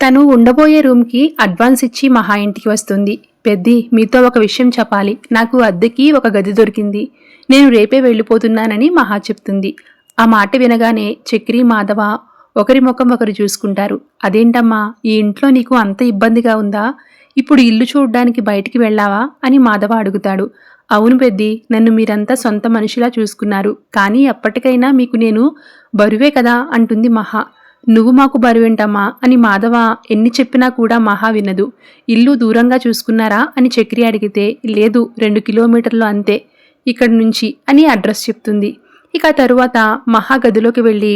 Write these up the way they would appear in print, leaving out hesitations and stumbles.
తను ఉండబోయే రూమ్కి అడ్వాన్స్ ఇచ్చి మహా ఇంటికి వస్తుంది. పెద్ది, మీతో ఒక విషయం చెప్పాలి. నాకు అద్దెకి ఒక గది దొరికింది. నేను రేపే వెళ్ళిపోతున్నానని మహా చెప్తుంది. ఆ మాట వినగానే చక్రి, మాధవ ఒకరి ముఖం ఒకరు చూసుకుంటారు. అదేంటమ్మా, ఈ ఇంట్లో నీకు అంత ఇబ్బందిగా ఉందా? ఇప్పుడు ఇల్లు చూడ్డానికి బయటికి వెళ్ళావా అని మాధవ అడుగుతాడు. అవును పెద్ది, నన్ను మీరంతా సొంత మనిషిలా చూసుకున్నారు. కానీ ఎప్పటికైనా మీకు నేను బరువే కదా అంటుంది మహా. నువ్వు మాకు బరువేంటమ్మా అని మాధవ ఎన్ని చెప్పినా కూడా మహా వినదు. ఇల్లు దూరంగా చూసుకున్నారా అని చక్రి అడిగితే, లేదు 2 కిలోమీటర్లు అంతే ఇక్కడి నుంచి అని అడ్రస్ చెప్తుంది. ఇక తరువాత మహా గదిలోకి వెళ్ళి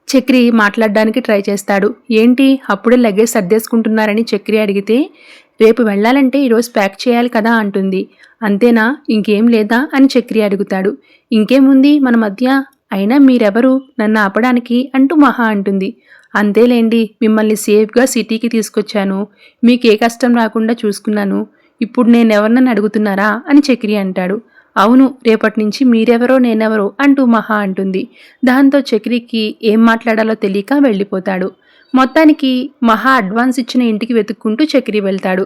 చక్రి మాట్లాడడానికి ట్రై చేస్తాడు. ఏంటి అప్పుడే లగేజ్ సర్దేసుకుంటున్నారని చక్రి అడిగితే, రేపు వెళ్ళాలంటే ఈరోజు ప్యాక్ చేయాలి కదా అంటుంది. అంతేనా, ఇంకేం లేదా అని చక్రి అడుగుతాడు. ఇంకేముంది మన మధ్య, అయినా మీరెవరు నన్ను ఆపడానికి అంటూ మహా అంటుంది. అంతేలేండి, మిమ్మల్ని సేఫ్గా సిటీకి తీసుకొచ్చాను, మీకే కష్టం రాకుండా చూసుకున్నాను. ఇప్పుడు నేనెవరినని అడుగుతున్నారా అని చక్రి అంటాడు. అవును, రేపటి నుంచి మీరెవరో నేనెవరో అంటూ మహా అంటుంది. దాంతో చక్రికి ఏం మాట్లాడాలో తెలియక వెళ్ళిపోతాడు. మొత్తానికి మహా అడ్వాన్స్ ఇచ్చిన ఇంటికి వెతుక్కుంటూ చక్రి వెళ్తాడు.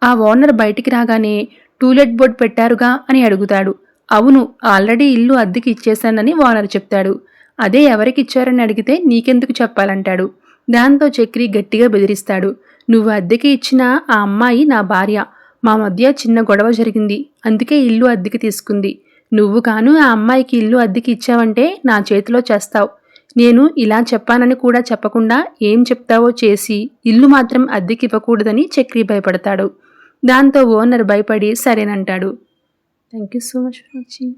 ఆ ఓనర్ బయటికి రాగానే టూలెట్ బోర్డ్ పెట్టారుగా అని అడుగుతాడు. అవును, ఆల్రెడీ ఇల్లు అద్దెకి ఇచ్చేశానని ఓనర్ చెప్తాడు. అదే ఎవరికిచ్చారని అడిగితే నీకెందుకు చెప్పాలంటాడు. దాంతో చక్రి గట్టిగా బెదిరిస్తాడు. నువ్వు అద్దెకి ఇచ్చిన ఆ అమ్మాయి నా భార్య. మా మధ్య చిన్న గొడవ జరిగింది, అందుకే ఇల్లు అద్దెకి తీసుకుంది. నువ్వు కాను ఆ అమ్మాయికి ఇల్లు అద్దెకి ఇచ్చావంటే నా చేతిలో చేస్తావు. నేను ఇలా చెప్పానని కూడా చెప్పకుండా ఏం చెప్తావో చేసి ఇల్లు మాత్రం అద్దెకి ఇవ్వకూడదని చక్రి భయపడతాడు. దాంతో ఓనర్ భయపడి సరేనంటాడు. Thank you so much for watching.